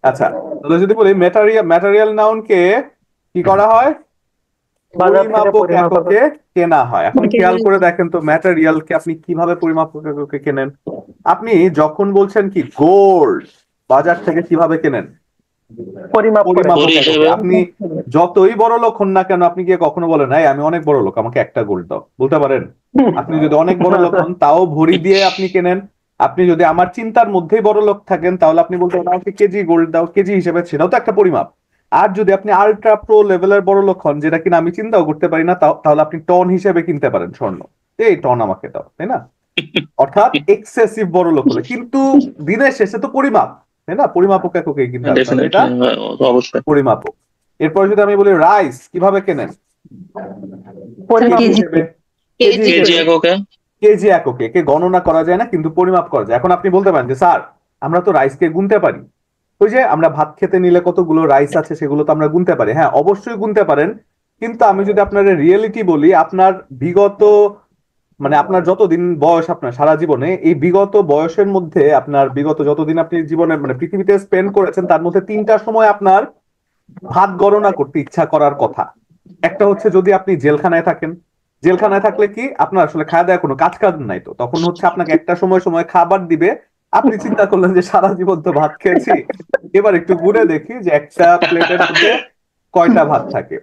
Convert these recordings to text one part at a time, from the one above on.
আচ্ছা, তাহলে যদি বলি ম্যাটেরিয়াল ম্যাটেরিয়াল নাউনকে কি করা হয়, বাজার থেকে পরিমাপক পরিমাপক। এককে কেনা হয়। এখন খেয়াল করে দেখেন তো ম্যাটেরিয়ালকে আপনি কিভাবে পরিমাপক এককে কেনেন। আপনি যখন বলছেন কি গোল্ড, বাজার থেকে কিভাবে কেনেন, পরিমাপ করে। পরিমাপক ভরি এককে। হিসেবে। আপনি যতই বড় লোক হন না কেন, আপনি গিয়ে কখনো বলেন এই আমি অনেক বড় লোক, আমাকে একটা গোল্ড দাও, বলতে পারেন? আপনি যদি অনেক বড় না লোক স্যার। হন তাও ভরি দিয়ে আপনি কেনেন। আপনি যদি আমার চিন্তার মধ্যেই বড় লোক থাকেন তাহলে আপনি বলতে পারেন আমাকে কেজি গোল্ড দাও, কেজি হিসেবে, সেটাও তো একটা পরিমাপ। আর যদি আপনি আল্ট্রা প্রো লেভেলের বড় লোক হন, যেটা কিনা আমি চিন্তাও করতে পারি না, তাহলে আপনি টন হিসেবে কিনতে পারেন স্বর্ণ। এই টন আমাকে দাও, তাই না? অর্থাৎ এক্সেসিভ বড় লোক হলে কিন্তু দিনের শেষে তো পরিমাপ, তাই না? পরিমাপক এককে কিনতে হবে, তাহলে এটা ডেফিনেটলি, অবশ্যই। পরিমাপক। এরপর যদি আমি বলি রাইস কিভাবে কেনেন, স্যার পরিমাপ কেজি কেজি হিসেবে, কেজি কেজি কেজি হিসেবে, এককে। কেজি এককে। একে গণনা করা যায় না কিন্তু পরিমাপ করা যায়। এখন আপনি বলতে পারেন যে স্যার আমরা তো রাইসকে গুনতে পারি, ওই যে আমরা ভাত খেতে নিলে কতগুলো রাইস আছে সেগুলো তো আমরা গুনতে পারি। হ্যাঁ, অবশ্যই গুনতে পারেন। কিন্তু আমি যদি আপনার রিয়েলিটি বলি, আপনার বিগত, মানে আপনার যতদিন বয়স, আপনার সারা জীবনে এই বিগত বয়সের মধ্যে, আপনার বিগত যতদিন আপনি জীবনে মানে পৃথিবীতে স্পেন্ড করেছেন, তার মধ্যে তিনটা সময় আপনার ভাত গণনা করতে ইচ্ছা করার কথা। একটা হচ্ছে যদি আপনি জেলখানায় থাকেন, জেলখানায় থাকলে কি আপনার আসলে খাওয়া দাওয়া কোনো কাজ কাজ নাই, তো তখন হচ্ছে আপনাকে একটা সময় সময় খাবার দিবে। আপনি চিন্তা করলেন যে সারা জীবন তো ভাত খেয়েছি, এবার একটু গুনে দেখি যে একটা প্লেটের মধ্যে কয়টা ভাত থাকে।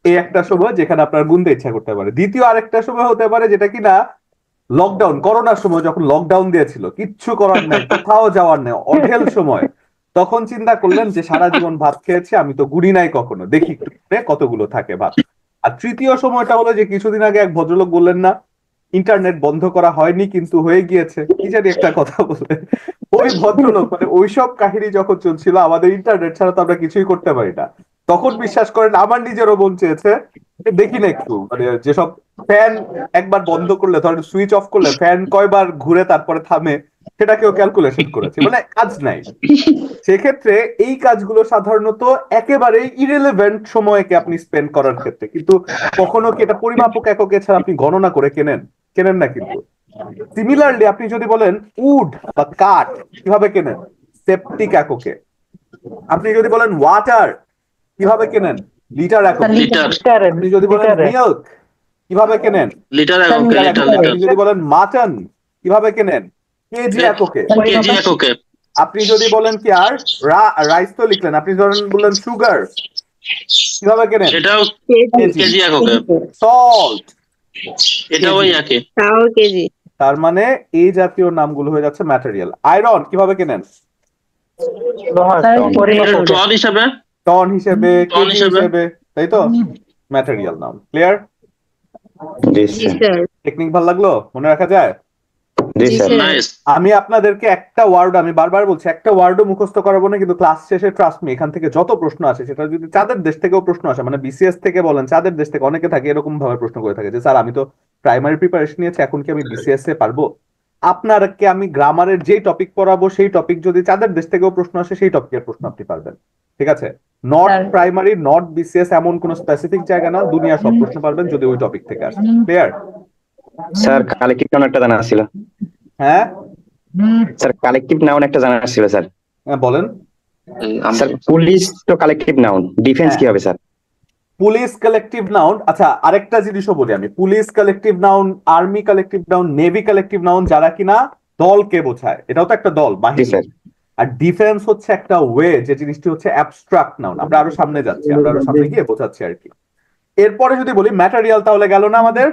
এই একটা সময় যেখানে আপনার গুনতে ইচ্ছা করতে পারে। দ্বিতীয় আরেকটা সময় হতে পারে যেটা কিনা লকডাউন, করোনার সময় যখন লকডাউন দিয়েছিল, কিচ্ছু করার নাই, কোথাও যাওয়ার নেই, অঢেল সময়, তখন চিন্তা করলেন যে সারা জীবন ভাত খেয়েছি, আমি তো গুনি নাই কখনো, দেখি একটু গুনে কতগুলো থাকে ভাত। আর তৃতীয় সময়টা হলো যে কিছুদিন আগে এক ভদ্রলোক বললেন না, ইন্টারনেট বন্ধ করা হয়নি কিন্তু হয়ে গিয়েছে, কি জানি একটা কথা বললেন। ওই ভদ্রলোক মানে ওইসব কাহিনী যখন চলছিল, আমাদের ইন্টারনেট ছাড়া তো আমরা কিছুই করতে পারি না, তখন বিশ্বাস করেন আমার নিজেরও মন চেয়েছে যে দেখি না একটু, মানে যেসব ফ্যান একবার বন্ধ করলে, ধরেন সুইচ অফ করলে ফ্যান কয়বার ঘুরে তারপরে থামে, সেটাকেও ক্যালকুলেশন করেছি, মানে কাজ নাই। সেক্ষেত্রে এই কাজগুলো সাধারণত একেবারে ইরেলেভেন্ট সময়কে আপনি স্পেন্ড করার ক্ষেত্রে, কিন্তু কখনো কি এটা পরিমাপক এককে ছাড়া আপনি গণনা করে কেনেন? কেনেন না কিন্তু। সিমিলারলি আপনি যদি বলেন উড বা কাঠ কিভাবে কেনেন, সেপটিক এককে। আপনি যদি বলেন ওয়াটার কিভাবে কেনেন, লিটার স্যার এককে। লিটার। লিটারে। আপনি যদি বলেন লিটারে। মিল্ক কিভাবে কেনেন, লিটার স্যার এককে, লিটার লিটার এককে। লিটার। আপনি যদি বলেন মাটন কিভাবে কেনেন, কেজি এককে। কেজি পরিমাপক এককে। আপনি যদি বলেন কি আর রাইস তো লিখলেন, আপনি ধরেন বললেন সুগার কিভাবে কেনেন, সেটাও কেজি কেজি। কেজি এককে। সল্ট এটা কেজি। ওই একই। তাও কেজি তার মানে এই জাতীয় নামগুলো হয়ে যাচ্ছে ম্যাটেরিয়াল। আয়রন কিভাবে কেনেন, লোহার স্যার টন। পরিমাপক টন হিসাবে। টন হিসেবে, টন কেজি হিসাবে। হিসেবে, তাই তো? ম্যাটেরিয়াল নাম ক্লিয়ার? জি জি স্যার। স্যার টেকনিক ভালো লাগলো, মনে রাখা যায়? জি জি স্যার। Sir nice. আমি আপনাদেরকে একটা ওয়ার্ড, আমি বারবার বলছি, একটা ওয়ার্ডও মুখস্থ করাবো না, কিন্তু ক্লাস শেষে ট্রাস্ট মি এখান থেকে যত প্রশ্ন আসে, সেটা যদি চাঁদের দেশ থেকেও প্রশ্ন আসে, মানে বিসিএস থেকে বলেন, চাঁদের দেশ থেকে অনেকে থাকে এরকম ভাবে প্রশ্ন করে থাকে যে স্যার আমি তো প্রাইমারি প্রিপারেশন নিয়েছি, এখন কি আমি বিসিএস এ পারবো? আপনারকে আমি গ্রামারের যেই টপিক পড়াবো সেই টপিক যদি চাঁদের দেশ থেকেও প্রশ্ন আসে, সেই টপিকের প্রশ্ন আপনি পারবেন। ঠিক আছে? Not sir primary, not BCS, এমন কোন স্পেসিফিক জায়গা না, দুনিয়া সব প্রশ্ন পারবেন যদি ওই টপিক থেকে আসে। ক্লিয়ার? স্যার কালেক্টিভ নাউন একটা জানা ছিল। হ্যাঁ, স্যার কালেক্টিভ নাউন একটা জানা ছিল স্যার। হ্যাঁ, বলেন। স্যার পুলিশ তো কালেক্টিভ নাউন, ডিফেন্স হ্যাঁ, কি হবে স্যার? Police collective noun. আচ্ছা, আরেকটা জিনিসও বলি আমি, police collective noun, army collective noun, navy collective noun, যারা কিনা দলকে বোঝায়, এটাও তো একটা দল, জি বাহিনী। স্যার। আর ডিফেন্স হচ্ছে একটা ওয়ে, যে জিনিসটি হচ্ছে অ্যাবস্ট্রাক্ট নাউন। আমরা আরো সামনে যাচ্ছি, আমরা আরো সামনে গিয়ে বোঝাচ্ছি আর কি। এরপরে যদি বলি ম্যাটেরিয়াল, তাহলে গেল না আমাদের।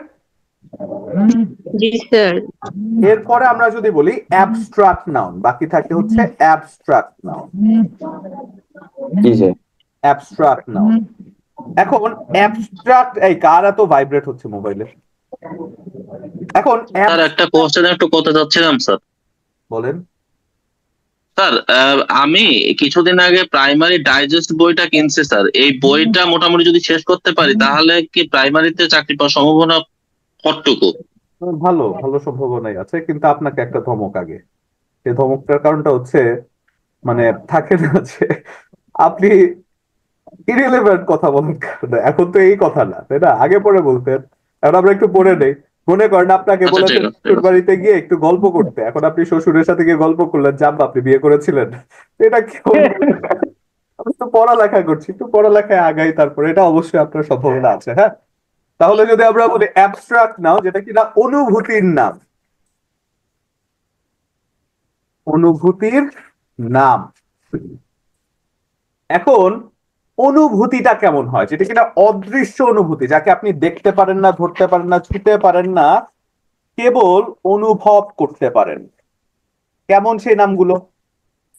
জি স্যার এরপরে আমরা যদি বলি অ্যাবস্ট্রাক্ট নাউন, বাকি থাকে হচ্ছে অ্যাবস্ট্রাক্ট নাউন। জি স্যার। Abstract noun. এখন অ্যাবস্ট্রাক্ট, এই কার এত ভাইব্রেট হচ্ছে মোবাইলে? এখন স্যার একটা কোশ্চেন একটু করতে চাচ্ছিলাম স্যার। বলেন। স্যার আমি কিছুদিন আগে প্রাইমারি ডাইজেস্ট বইটা কিনছি স্যার। এই বইটা মোটামুটি যদি শেষ করতে পারি তাহলে কি প্রাইমারিতে চাকরি পাওয়ার সম্ভাবনা কতটুকু? ভালো ভালো সম্ভাবনাই আছে, কিন্তু আপনাকে একটা ধমক আগে। সেই ধমকটার কারণটা হচ্ছে, মানে থাকে না যে আপনি ইরিলেভেন্ট কথা বলার কারণে, এখন তো এই কথা না, তাই না? আগে পরে বলতেন, এখন আমরা একটু পরে নেই। মনে করেন আপনাকে আচ্ছা, বলেছেন ঠিক আছে, শ্বশুর বাড়িতে গিয়ে একটু গল্প করতে, এখন আপনি শ্বশুরের সাথে গিয়ে গল্প করলেন, জানবো আপনি বিয়ে করেছিলেন। এটা কেমন? আমি তো পড়ালেখা করছি, একটু পড়ালেখায় আগাই, তারপরে এটা অবশ্যই আপনার সম্ভাবনা আছে। হ্যাঁ, তাহলে যদি আমরা বলি অ্যাবস্ট্রাক্ট নাউন, যেটা কিনা অনুভূতির নাম, অনুভূতির নাম। এখন অনুভূতিটা কেমন হয়, যেটা কিনা অদৃশ্য অনুভূতি, যাকে আপনি দেখতে পারেন না, ধরতে পারেন না, ছুঁতে পারেন না, কেবল অনুভব করতে পারেন। কেমন সেই নামগুলো?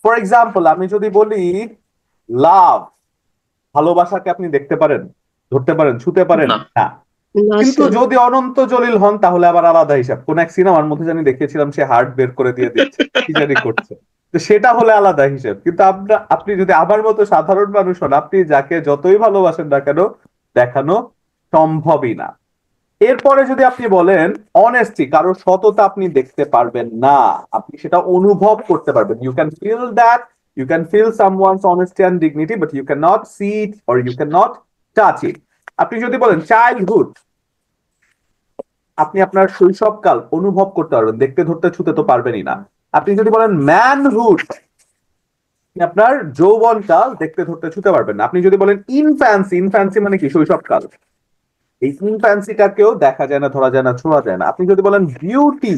ফর এক্সাম্পল, আমি যদি বলি লাভ, ভালোবাসাকে আপনি দেখতে পারেন, ধরতে পারেন, ছুঁতে পারেন না। না। না কিন্তু স্যার। যদি অনন্ত জলিল হন তাহলে আবার আলাদা হিসাব। কোন এক সিনেমার মধ্যে জানি দেখিয়েছিলাম, সে হার্ট বের করে দিয়ে দিচ্ছে, কি জানি করছে, তো সেটা হলে আলাদা হিসাব। কিন্তু আপনি যদি আমার মতো সাধারণ মানুষ হন, আপনি যাকে যতই ভালোবাসেন না কেন, দেখানো সম্ভবই না। এরপরে যদি আপনি বলেন অনেস্টি, কারো সততা আপনি দেখতে পারবেন না, আপনি সেটা অনুভব করতে পারবেন। You can feel that, you can feel someone's honesty and dignity, but you can not see it or you can not touch it. আপনি যদি বলেন চাইল্ডহুড, আপনি আপনার শৈশবকাল অনুভব করতে পারবেন, দেখতে, ধরতে, ছুতে তো পারবেনই না। আপনি যদি বলেন ম্যানহুড, আপনার যৌবনকাল দেখতে, ধরতে, ছুতে পারবেন না। আপনি যদি বলেন ইনফ্যান্সি, ইনফ্যান্সি মানে কি? শৈশবকাল। এই ইনফ্যান্সিটাকেও দেখা যায় না, ধরা যায় না, ছোঁয়া যায় না। আপনি যদি বলেন বিউটি,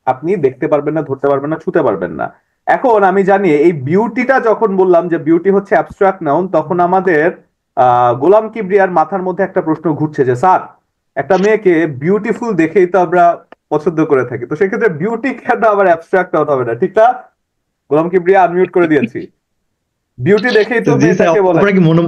আপনি দেখতে পারবেন না, ধরতে পারবেন না, ছুতে পারবেন না। এখন আমি জানি এই বিউটিটা, যখন বললাম যে বিউটি হচ্ছে অ্যাবস্ট্রাক্ট নাউন, তখন আমাদের গোলাম কিবরিয়ার মাথার মধ্যে একটা প্রশ্ন ঘুরছে যে স্যার, একটা মেয়েকে বিউটিফুল দেখেই তো আমরা পছন্দ করে থাকি, তো সেক্ষেত্রে বিউটি কেন আবার অ্যাবস্ট্রাক্ট নাউন হবে না? ঠিক না? গোলাম কিবরিয়া, আনমিউট করে দিয়েছি। বিউটি দেখেই তো জি স্যার, মেয়েটাকে বলে। আপনার কি মনে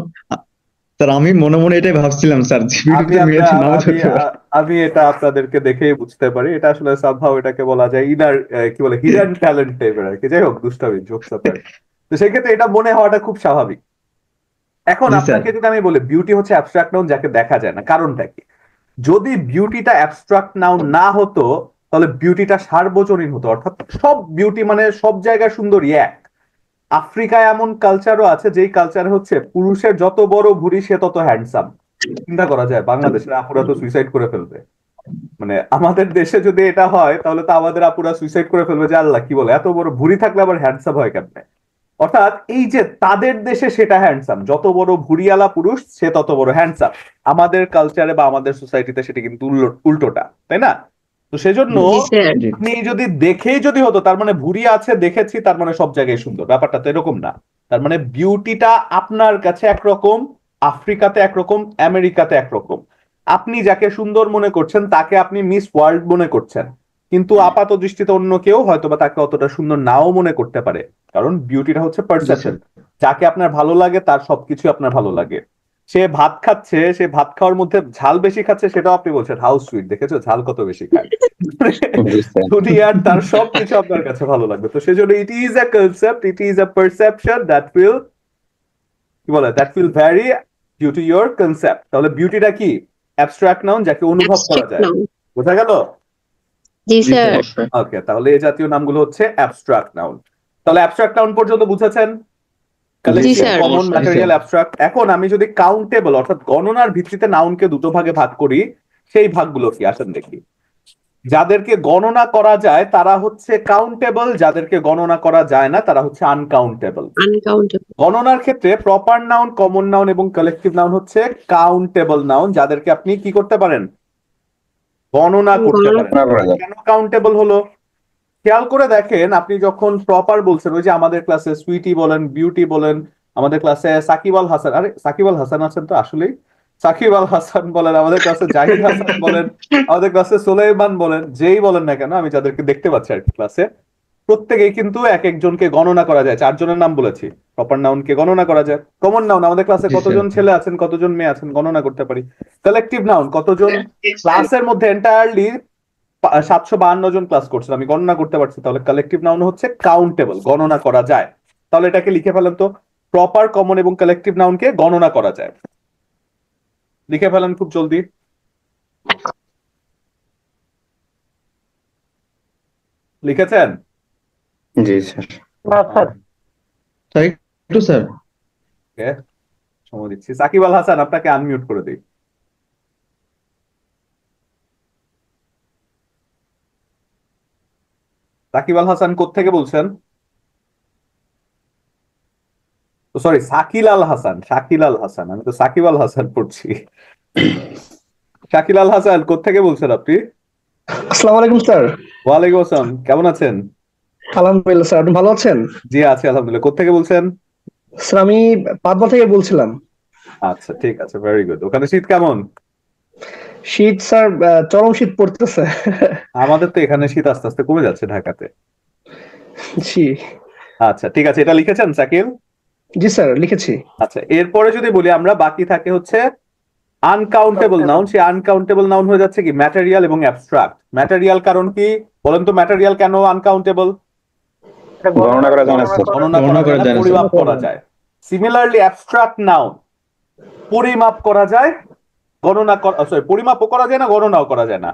স্যার, আমি মনে মনে এটাই ভাবছিলাম স্যার, যে আমি ভিডিওতে আমরা মেয়েদের নাও আমি ধরতে পারে। আমি এটা আপনাদেরকে দেখেই বুঝতে পারি, এটা আসলে সামহাও এটাকে বলা যায় ইনার, কি বলে, হিডেন ট্যালেন্ট টাইপের আর কি। যাই হোক, দুষ্টামি, জোকস অ্যাপার্ট। তো সেক্ষেত্রে এটা মনে হওয়াটা খুব স্বাভাবিক। এখন জি স্যার। আপনাকে যদি আমি বলি বিউটি হচ্ছে অ্যাবস্ট্রাক্ট নাউন যাকে দেখা যায় না, কারণটা কি? যদি বিউটিটা অ্যাবস্ট্রাক্ট নাউন না হতো, তাহলে বিউটিটা সার্বজনীন হতো, অর্থাৎ সব বিউটি মানে সব জায়গায় সুন্দরী এক। আফ্রিকায় এমন কালচারও আছে, যেই কালচারে হচ্ছে পুরুষের যত বড় ভুঁড়ি সে তত হ্যান্ডসাম। চিন্তা করা যায়, বাংলাদেশের আপুরা তো সুইসাইড করে ফেলবে। মানে আমাদের দেশে যদি এটা হয়, তাহলে তো আমাদের আপুরা সুইসাইড করে ফেলবে, যে আল্লাহ, কি বলে, এত বড় ভুঁড়ি থাকলে আবার হ্যান্ডসাম হয় কেমনে? অর্থাৎ এই যে তাদের দেশে সেটা হ্যান্ডসাম, যত বড় ভুঁড়িওয়ালা পুরুষ সে তত বড় হ্যান্ডসাম। আমাদের কালচারে বা আমাদের সোসাইটিতে সেটা কিন্তু উল্টোটা, তাই না? তো সেজন্য জি স্যার। জি আপনি যদি দেখেই যদি হতো, তার মানে ভুঁড়ি আছে দেখেছি, তার মানে সব জায়গায় সুন্দর, ব্যাপারটা তো এরকম না। তার মানে বিউটিটা আপনার কাছে একরকম, আফ্রিকাতে একরকম, আমেরিকাতে একরকম। আপনি যাকে সুন্দর মনে করছেন তাকে আপনি মিস ওয়ার্ল্ড মনে করছেন, কিন্তু আপাত দৃষ্টিতে অন্য কেউ হয়তো বা তাকে অতটা সুন্দর নাও মনে করতে পারে। কারণ বিউটিটা হচ্ছে জি পারসেপশন। স্যার। যাকে আপনার ভালো লাগে তার সবকিছু আপনার ভালো লাগে। সে ভাত খাচ্ছে, সে ভাত খাওয়ার মধ্যে ঝাল বেশি খাচ্ছে, সেটাও আপনি বলছেন হাউ সুইট, দেখেছো ঝাল কত বেশি খায়। জি স্যার। দুনিয়ার তার সবকিছু আপনার কাছে ভালো লাগবে। তো সেজন্য it is a concept, it is a perception that will, কি বলে, that will vary due to your concept. তাহলে বিউটিটা কি? অ্যাবস্ট্রাক্ট নাউন যাকে অনুভব করা অ্যাবস্ট্রাক্ট যায়। নাউন। বোঝা গেল? জি জি স্যার। স্যার। অবশ্যই। ওকে, তাহলে এই জাতীয় নামগুলো হচ্ছে অ্যাবস্ট্রাক্ট নাউন। তাহলে অ্যাবস্ট্রাক্ট নাউন পর্যন্ত বুঝেছেন? জি কালেক্টিভ, স্যার। স্যার। কমন, অবশ্যই। জি স্যার। Material, abstract. এখন আমি যদি কাউন্টেবল অর্থাৎ গণনার ভিত্তিতে নাউনকে দুটো ভাগে ভাগ করি, সেই ভাগগুলো কি আসেন দেখি। যাদেরকে গণনা করা যায় তারা হচ্ছে কাউন্টেবল, যাদেরকে গণনা করা যায় না তারা হচ্ছে আনকাউন্টেবল। আনকাউন্টেবল। গণনার ক্ষেত্রে প্রপার নাউন, কমন নাউন এবং কালেকটিভ নাউন হচ্ছে কাউন্টেবল নাউন, যাদেরকে আপনি কি করতে পারেন? গণনা করতে গণনা। পারেন। না করা যায়। কেন কাউন্টেবল হলো? খেয়াল করে দেখেন, আপনি যখন প্রপার বলছেন, ওই যে আমাদের ক্লাসে সুইটি বলেন, বিউটি বলেন, আমাদের ক্লাসে সাকিব আল হাসান, আরে সাকিব আল হাসান আছেন তো আসলেই, সাকিব আল হাসান বলেন, আমাদের ক্লাসে জাহিদ হাসান বলেন, আমাদের ক্লাসে সুলাইমান বলেন, যেই বলেন না কেন, আমি যাদেরকে দেখতে পাচ্ছি আর কি ক্লাসে, প্রত্যেকেই কিন্তু এক একজনকে গণনা করা যায়। চারজনের নাম বলেছি। প্রপার নাউনকে গণনা করা যায়। কমন নাউন, আমাদের ক্লাসে জি স্যার। কতজন ছেলে আছেন, কতজন মেয়ে আছেন, গণনা করতে পারি। কালেকটিভ নাউন, কতজন ক্লাসের মধ্যে এন্টায়ারলি 752 জন ক্লাস করছেন, আমি গণনা করতে পারছি, তাহলে কালেকটিভ নাউন হচ্ছে কাউন্টেবল, গণনা করা যায়। তাহলে এটাকে লিখে ফেলেন তো, প্রপার, কমন এবং কালেকটিভ নাউনকে গণনা করা যায়। লিখে ফেলেন খুব জলদি। লিখেছেন? জি স্যার। না স্যার। স্যার একটু স্যার। ওকে, সময় দিচ্ছি। সাকিব আল হাসান, আপনাকে আনমিউট করে দিই। সাকিব আল হাসান কোত্থেকে বলছেন? সরি, শাকিল আল হাসান, শাকিল আল হাসান, আমি তো সাকিব আল হাসান পড়ছি। শাকিল আল হাসান কোত্থেকে বলছেন আপনি? আসসালামু আলাইকুম স্যার। ওয়ালাইকুম আসসালাম, কেমন আছেন? আলহামদুলিল্লাহ স্যার, আপনি ভালো আছেন? জি আছি আলহামদুলিল্লাহ। কোত্থেকে বলছেন? স্যার আমি পাবনা থেকে বলছিলাম। আচ্ছা ঠিক আছে, ভেরি গুড। ওখানে শীত কেমন? শীত স্যার, চরম শীত পড়তেছে। আমাদের তো এখানে শীত আস্তে আস্তে কমে যাচ্ছে ঢাকাতে। জি আচ্ছা ঠিক আছে, এটা লিখেছেন শাকিল? জি স্যার, লিখেছি। আচ্ছা, এরপরে যদি বলি আমরা, বাকি থাকে হচ্ছে আনকাউন্টেবল নাউন। সেই আনকাউন্টেবল নাউন হয়ে যাচ্ছে কি ম্যাটেরিয়াল এবং অ্যাবস্ট্রাক্ট। ম্যাটেরিয়াল কারণ কি বলেন তো? ম্যাটেরিয়াল কেন আনকাউন্টেবল? গণনা করা যায় না স্যার। গণনা করা যায় না, পরিমাপ করা যায়। সিমিলারলি অ্যাবস্ট্রাক্ট নাউন পরিমাপ করা যায়, গণনা সরি পরিমাপও করা যায় না, গণনাও করা যায় না।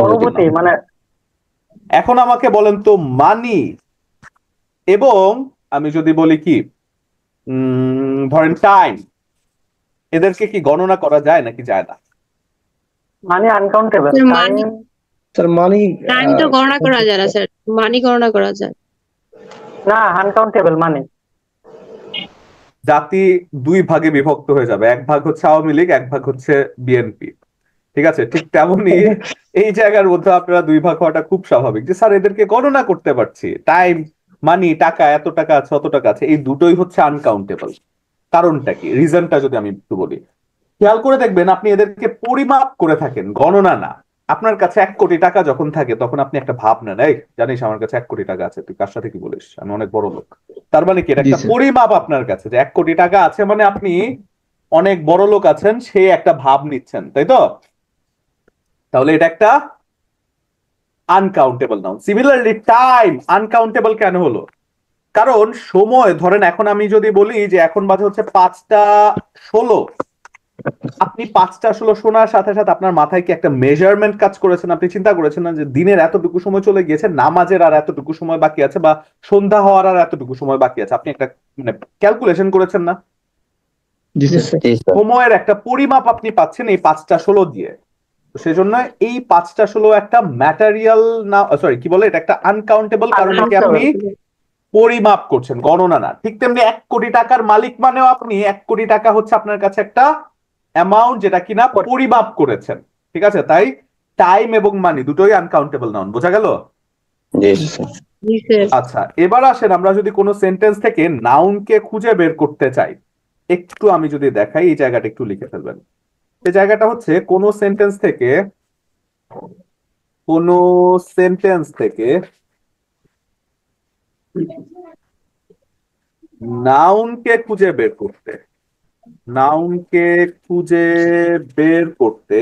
অনুভূতি মানে এখন আমাকে বলেন তো মানি এবং আমি যদি বলি কি ধরেন টাইম, এদেরকে কি গণনা করা যায় নাকি যায় না? মানে আনকাউন্টেবল স্যার, মানি স্যার মানি টাইম তো গণনা করা যায় না স্যার, মানি গণনা করা যায়। না, আনকাউন্টেবল মানে জাতি দুই ভাগে বিভক্ত হয়ে যাবে, এক ভাগ হচ্ছে আওয়ামী লীগ, এক ভাগ হচ্ছে বিএনপি। ঠিক আছে, ঠিক তেমনই এই জায়গার মধ্যে আপনারা দুই ভাগ হওয়াটা খুব স্বাভাবিক, যে স্যার এদেরকে গণনা করতে পারছি। টাইম, মানি, টাকা, এত টাকা আছে, অত টাকা আছে, এই দুটোই হচ্ছে আনকাউন্টেবল। কারণটা কি, রিজনটা যদি আমি একটু বলি, খেয়াল করে দেখবেন আপনি এদেরকে পরিমাপ করে থাকেন, গণনা না। আপনার কাছে 1 কোটি টাকা যখন থাকে তখন আপনি একটা ভাব নেন, এই জানিস আমার কাছে 1 কোটি টাকা আছে, তুই কার সাথে কি বলিস, আমি অনেক বড় লোক। তার মানে কি এটা একটা পরিমাপ আপনার কাছে, যে 1 কোটি টাকা আছে মানে আপনি অনেক বড় লোক আছেন, সে একটা ভাব নিচ্ছেন, তাই তো? তাহলে এটা একটা uncountable noun. Similarly time uncountable কেন হলো? কারণ সময়, ধরেন এখন আমি যদি বলি যে এখন বাজে হচ্ছে 5টা 16, আপনি 5টা 16 শোনার সাথে সাথে আপনার মাথায় কি একটা মেজারমেন্ট কাজ করেছেন? আপনি চিন্তা করেছেন না যে দিনের এতটুকু সময় চলে গিয়েছে, নামাজের আর এতটুকু সময় বাকি আছে, বা সন্ধ্যা হওয়ার আর এতটুকু সময় বাকি আছে? আপনি একটা মানে ক্যালকুলেশন করেছেন না? জি স্যার। জি স্যার। সময়ের একটা পরিমাপ আপনি পাচ্ছেন এই 5টা 16 দিয়ে। তো সেজন্য এই 5টা 16 একটা ম্যাটেরিয়াল না, সরি কি বলে, এটা একটা আনকাউন্টেবল, কারণ একে আপনি পরিমাপ করছেন, গণনা না। ঠিক তেমনি 1 কোটি টাকার মালিক মানেও আপনি 1 কোটি টাকা হচ্ছে আপনার কাছে একটা অ্যামাউন্ট, যেটা কিনা পরিমাপ করেছেন। ঠিক আছে, তাই টাইম এবং মানি দুটোই আনকাউন্টেবল নাউন। বোঝা গেল? জি স্যার। জি স্যার। আচ্ছা, এবার আসেন আমরা যদি কোনো সেন্টেন্স থেকে নাউনকে খুঁজে বের করতে চাই, একটু আমি যদি দেখাই, এই জায়গাটা একটু লিখে ফেলবেন। এই জায়গাটা হচ্ছে কোন সেন্টেন্স থেকে নাউনকে খুঁজে বের করতে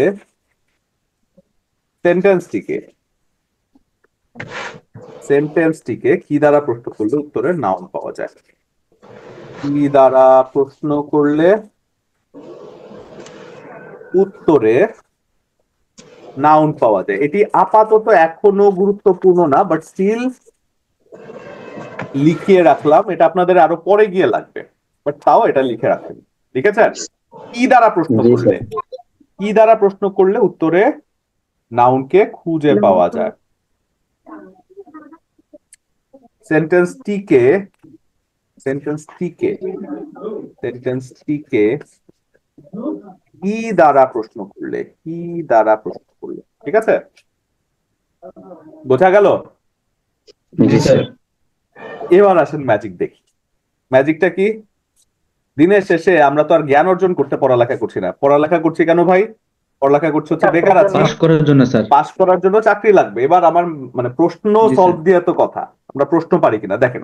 সেন্টেন্সটিকে কি দ্বারা প্রশ্ন করলে উত্তরের নাউন পাওয়া যায়? কি দ্বারা প্রশ্ন করলে উত্তরে নাউন পাওয়া যায়? এটি আপাতত এখনো গুরুত্বপূর্ণ না, বাট স্টিল লিখিয়ে রাখলাম। এটা আপনাদের আরো পরে গিয়ে লাগবে, বাট তাও এটা লিখে রাখেন। লিখেছেন? কি দ্বারা প্রশ্ন করলে উত্তরে নাউনকে খুঁজে পাওয়া যায়? সেন্টেন্সটিকে কি দ্বারা প্রশ্ন করলে, ঠিক আছে? বোঝা গেল? জি স্যার। এবার আসেন ম্যাজিক দেখি। ম্যাজিকটা কি? দিনের শেষে আমরা তো আর জ্ঞান অর্জন করতে পড়ালেখা করছি না। পড়ালেখা করছি কেন ভাই? পড়ালেখা করছি হচ্ছে বেকার আছি, পাস করার জন্য স্যার। পাস করার জন্য, চাকরি লাগবে। এবার আমার মানে প্রশ্ন জি, সলভ স্যার। দিয়ে তো কথা, আমরা প্রশ্ন পারি কিনা দেখেন।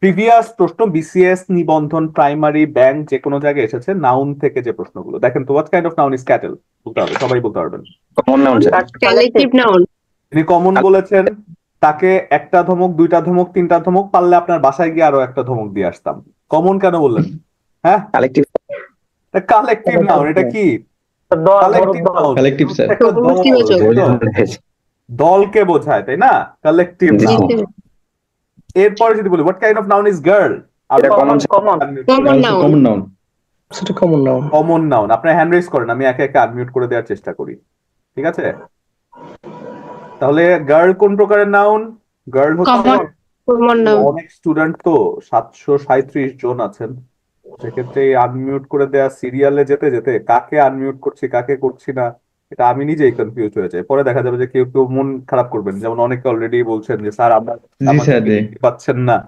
প্রিভিয়াস প্রশ্ন বিসিএস, নিবন্ধন, প্রাইমারি, ব্যাংক, যে কোনো জায়গায় এসেছে নাউন থেকে যে প্রশ্নগুলো, দেখেন তো what kind of noun is cattle? বলতে হবে, সবাই বলতে পারবেন। Common noun sir. Collective noun. তিনি কমন বলেছেন, তাকে একটা ধমক, 2টা ধমক, 3টা ধমক, পারলে আপনার বাসায় গিয়ে আরো একটা ধমক দিয়ে আসতাম। কমন কেন বললেন? হ্যাঁ, কালেক্টিভ। Collective noun. এটা কি কালেকটিভ নাউন? Collective sir. একটা দল, সমষ্টিবাচক। দলকে বোঝায়, তাই না? কালেকটিভ জি, নাউন। স্যার। এরপরে যদি বলি what kind of noun is girl? এটা common, common common noun. Common noun. সেটা কমন নাউন। Common noun. আপনার হ্যান্ড রেজ করেন, আমি একে একে আনমিউট করে দেওয়ার চেষ্টা করি। ঠিক আছে, তাহলে গার্ল কোন প্রকারের নাউন? গার্ল হচ্ছে কমন কমন নাউন। অনেক স্টুডেন্ট তো 737 জন আছেন, সেক্ষেত্রে আনমিউট করে দেয়া সিরিয়ালে যেতে যেতে কাকে আনমিউট করছি কাকে করছি না এটা আমি নিজেই কনফিউজ হয়ে যাই। পরে দেখা যাবে যে কেউ কেউ মন খারাপ করবেন, যেমন অনেকে অলরেডি বলছেন যে স্যার আমরা জি আমাকে স্যার, জি। দেখতে পাচ্ছেন না।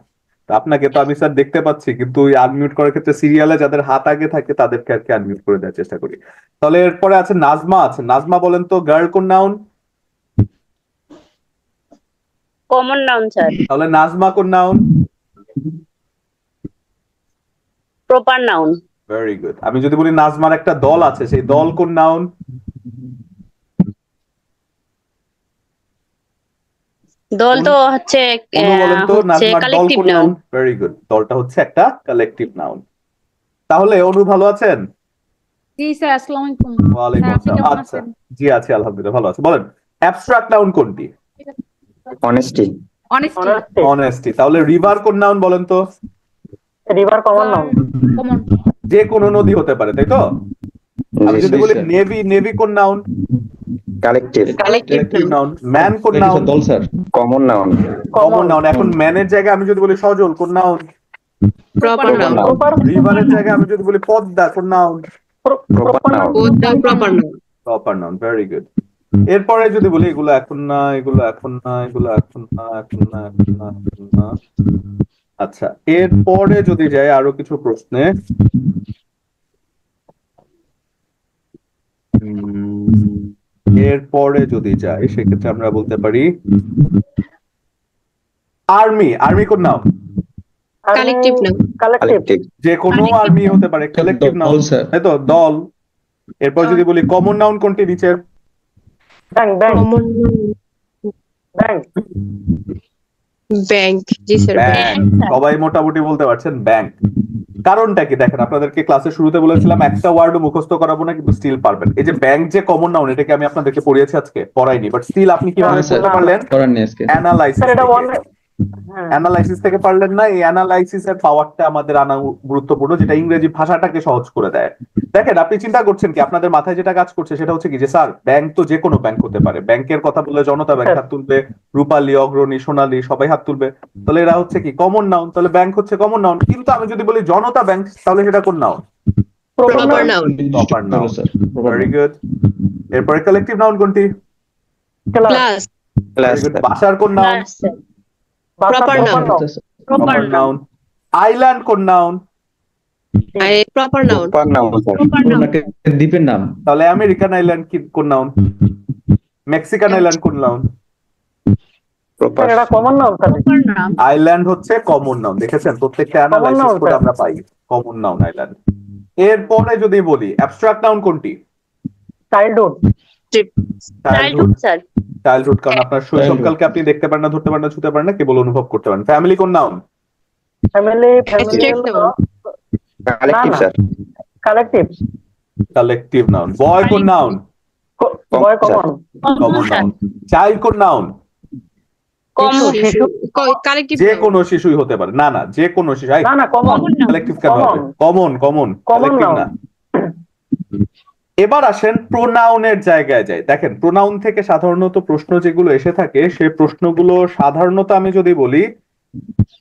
তো আপনাকে তো আমি স্যার দেখতে পাচ্ছি, কিন্তু ওই আনমিউট করার ক্ষেত্রে সিরিয়ালে যাদের হাত আগে থাকে তাদেরকে আর কি আনমিউট করে দেওয়ার চেষ্টা করি। তাহলে এরপরে আছে নাজমা। আছে নাজমা, বলেন তো গার্ল কোন নাউন? Common noun sir. তাহলে নাজমা কোন noun? Proper noun. Very good. আমি যদি বলি নাজমার একটা দল আছে, সেই দল কোন নাউন? দল তো হচ্ছে অনু বলেন তো নাজমার দল কালেকটিভ কোন নাউন। নাউন? ভেরি গুড, দলটা হচ্ছে একটা কালেকটিভ নাউন। তাহলে অনু ভালো আছেন? জি স্যার, আসসালামু আলাইকুম। ওয়ালাইকুম স্যার, আপনি আসসালাম। কেমন আচ্ছা, আছেন? জি আছি আলহামদুলিল্লাহ, ভালো আছে। বলেন অ্যাবস্ট্রাক্ট নাউন কোনটি? অনেস্টি। অনেস্টি। অনেস্টি। তাহলে রিভার কোন নাউন বলেন তো? River common noun. কমন। যে কোনো নদী হতে পারে, তাই তো? আমি যদি জি, বলি স্যার। নেভি, নেভি কোন noun? Collective. Collective noun. Man কোন এটা নাউন? স্যার দল sir. Common noun. Common noun. এখন ম্যানের জায়গায় আমি যদি বলি সজল কোন নাউন? Proper noun. প্রপার রিভারের জায়গায় আমি যদি বলি পদ্মা কোন নাউন? Proper noun. ওটা proper noun. Proper noun. Very good. এরপরে যদি বলি এগুলো এখন না, এগুলো এখন না, এগুলো এখন না, এখন না, এখন না, এখন না। আচ্ছা, এরপরে যদি যাই আরো কিছু প্রশ্নে, এরপরে যদি যাই সেক্ষেত্রে আমরা বলতে পারি আর্মি। আর্মি কোন noun? Collective noun. Collective. Collective. যে কোনো আর্মি হতে পারে, কালেকটিভ নাউন, দল স্যার। তাই তো? দল। এরপর যদি বলি কমন নাউন কোনটি নিচের? Bank bank common bank bank. জি স্যার, ব্যাংক। সবাই মোটামুটি বলতে পারছেন ব্যাংক। কারণটা কি দেখেন, আপনাদেরকে ক্লাসের শুরুতে বলেছিলাম একটা ওয়ার্ডও মুখস্থ করাবো না, কিন্তু স্টিল পারবেন। এই যে ব্যাংক যে কমন নাউন, এটাকে আমি আপনাদেরকে পড়িয়েছি আজকে, পড়াইনি, বাট স্টিল আপনি কিভাবে স্যার, করতে পারলেন? করার নেই আজকে। অ্যানালাইসিস। স্যার এটা হ্যাঁ অ্যানালাইসিস থেকে পারলেন না। এই অ্যানালাইসিস এর পাওয়ারটা আমাদের আনা গুরুত্বপূর্ণ, যেটা ইংরেজি ভাষাটাকে সহজ করে দেয়। দেখেন, আপনি চিন্তা করছেন কি, আপনাদের মাথায় যেটা কাজ করছে সেটা হচ্ছে কি যে স্যার ব্যাংক তো যে কোনো ব্যাংক হতে পারে। ব্যাংকের কথা বললে জনতা ব্যাংক হাত তুলবে, রূপালী, অগ্রণী, সোনালী সবাই হাত তুলবে। তাহলে এরা হচ্ছে কি কমন নাউন, তাহলে ব্যাংক হচ্ছে কমন নাউন। কিন্তু আমি যদি বলি জনতা ব্যাংক, তাহলে সেটা কোন noun? Proper noun. Proper noun. Sir. Very good. এরপরে কালেকটিভ নাউন কোনটি? ক্লাস। Very good. বাসার কোন noun? Proper noun. Proper noun. Island কোন noun? Proper noun. Proper noun sir. ওনাকে দ্বীপের নাম। তাহলে আমেরিকান আইল্যান্ড কি কোন নাউন? মেক্সিকান আইল্যান্ড কোন নাউন? প্রপার। এটা কমন নাউন স্যার। আইল্যান্ড হচ্ছে কমন নাউন। দেখেছেন, প্রত্যেকটা অ্যানালাইসিস করে আমরা পাই কমন নাউন আইল্যান্ড। এরপরে যদি বলি অ্যাবস্ট্রাক্ট নাউন কোনটি? চাইল্ডহুড। চাইল্ডহুড। স্যার। চাইল্ডহুড, কারণ আপনার শৈশবকালকে আপনি দেখতে পারেন না, ধরতে পারেন না, ছুতে পারেন না, কেবল অনুভব করতে পারেন। ফ্যামিলি কোন noun? Family Abstract noun. Collective sir. Collective. Collective noun. Boy কোন noun? Boy common. Common noun. Child কোন নাউন? কমন। শিশু। কালেকটিভ যে কোনো শিশুই হতে পারে। না না, যে কোনো শিশু। না না কমন। কালেকটিভ কেন হবে? কমন। কমন কালেকটিভ না। এবার আসেন প্রোনাউনের জায়গায় যাই। দেখেন, প্রোনাউন থেকে সাধারণত প্রশ্ন যেগুলো এসে থাকে, সেই প্রশ্নগুলো সাধারণত আমি যদি বলি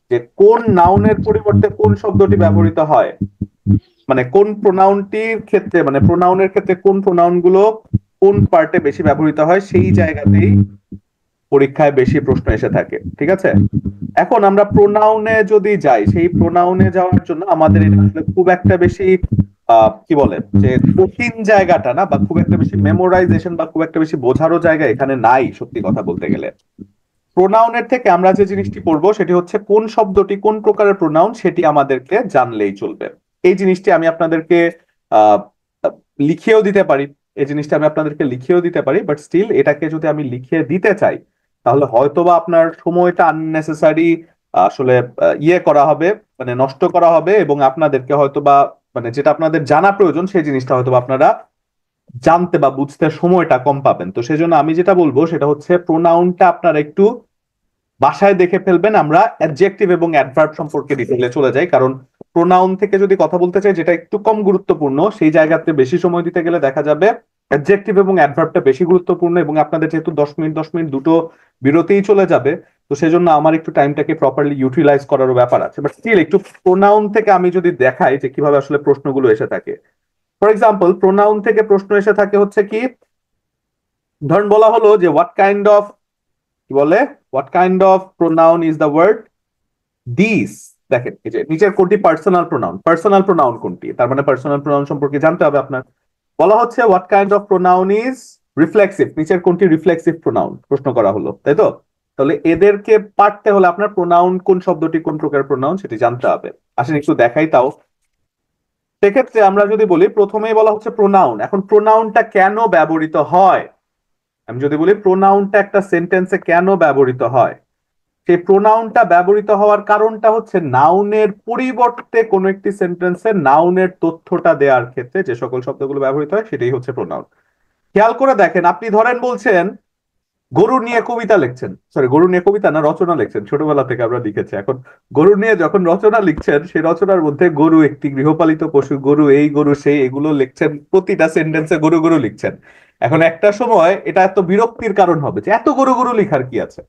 যে কোন নাউনের পরিবর্তে কোন শব্দটি ব্যবহৃত হয়, মানে কোন প্রোনাউনটির ক্ষেত্রে, মানে প্রোনাউনের ক্ষেত্রে কোন প্রোনাউন গুলো কোন পার্টে বেশি ব্যবহৃত হয়, সেই জায়গাতেই পরীক্ষায় বেশি প্রশ্ন এসে থাকে। ঠিক আছে, এখন আমরা প্রোনাউনে যদি যাই, সেই প্রোনাউনে যাওয়ার জন্য আমাদের এটা আসলে খুব একটা বেশি কি বলে যে কঠিন জায়গাটা না, বা খুব একটা বেশি মেমোরাইজেশন বা খুব একটা বেশি বোঝারও জায়গা এখানে নাই, সত্যি কথা বলতে গেলে। প্রোনাউনের থেকে আমরা যে জিনিসটি পড়বো সেটি হচ্ছে কোন শব্দটি কোন প্রকারের প্রোনাউন, সেটি আমাদেরকে জানলেই চলবে। এই জিনিসটি আমি আপনাদেরকে লিখেও দিতে পারি, বাট স্টিল এটাকে যদি আমি লিখে দিতে চাই তাহলে হয়তোবা আপনার সময়টা আননেসেসারি আসলে করা হবে, মানে নষ্ট করা হবে, এবং আপনাদেরকে হয়তোবা মানে যেটা আপনাদের জানা প্রয়োজন সেই জিনিসটা হয়তোবা আপনারা জানতে বা বুঝতে সময়টা কম পাবেন। তো সেজন্য আমি যেটা বলবো সেটা হচ্ছে প্রোনাউনটা আপনারা একটু বাসায় দেখে ফেলবেন। আমরা অ্যাডজেক্টিভ এবং অ্যাডভার্ব সম্পর্কে ডিটেইলে চলে যাই, কারণ প্রোনাউন থেকে যদি কথা বলতে চাই যেটা একটু কম গুরুত্বপূর্ণ, সেই জায়গাতে বেশি সময় দিতে গেলে দেখা যাবে অ্যাডজেক্টিভ এবং অ্যাডভার্বটা বেশি গুরুত্বপূর্ণ, এবং আপনাদের যেহেতু 10 মিনিট দুটো বিরতিই চলে যাবে, তো সেজন্য আমার একটু টাইমটাকে প্রপারলি ইউটিলাইজ করারও ব্যাপার আছে, বাট স্টিল একটু প্রোনাউন থেকে আমি যদি দেখাই যে কিভাবে আসলে প্রশ্নগুলো এসে থাকে। ফর এক্সাম্পল, প্রোনাউন থেকে প্রশ্ন এসে থাকে হচ্ছে কি, ধরুন বলা হলো যে হোয়াট কাইন্ড অফ, কি বলে, what kind of pronoun is the word this. দেখেন এই যে নিচের কোনটি পার্সোনাল প্রোনাউন, পার্সোনাল প্রোনাউন কোনটি, তার মানে পার্সোনাল প্রোনাউন সম্পর্কে জানতে হবে আপনার। বলা হচ্ছে what kind of pronoun is reflexive, নিচের কোনটি রিফ্লেক্সিভ প্রোনাউন প্রশ্ন করা হলো, তাই তো? তাহলে এদেরকে পারতে হলে আপনার প্রোনাউন কোন শব্দটি কোন প্রকার প্রোনাউন সেটি জানতে হবে। আসেন একটু দেখাই তাও। সেক্ষেত্রে আমরা যদি বলি, প্রথমেই বলা হচ্ছে প্রোনাউন। এখন প্রোনাউনটা কেন ব্যবহৃত হয়, আমি যদি বলি প্রোনাউনটা একটা সেন্টেন্সে কেন ব্যবহৃত হয়, সেই প্রোনাউনটা ব্যবহৃত হওয়ার কারণটা হচ্ছে নাউনের পরিবর্তে কোন একটি সেন্টেন্সে নাউনের তথ্যটা দেওয়ার ক্ষেত্রে যে সকল শব্দগুলো ব্যবহৃত হয় সেটাই হচ্ছে প্রোনাউন। খেয়াল করে দেখেন, আপনি ধরেন বলছেন গরু নিয়ে কবিতা লিখছেন, সরি গরু নিয়ে কবিতা না, রচনা লিখছেন, ছোটবেলা থেকে আমরা লিখেছি। এখন গরু নিয়ে যখন রচনা লিখছেন, সেই রচনার মধ্যে গরু একটি গৃহপালিত পশু, গরু এই গরু সেই, এগুলো লিখছেন, প্রতিটা সেন্টেন্সে গরু গরু লিখছেন। এখন একটা সময় এটা এত বিরক্তির কারণ হবে যে এত গরু গরু লিখার কি আছে,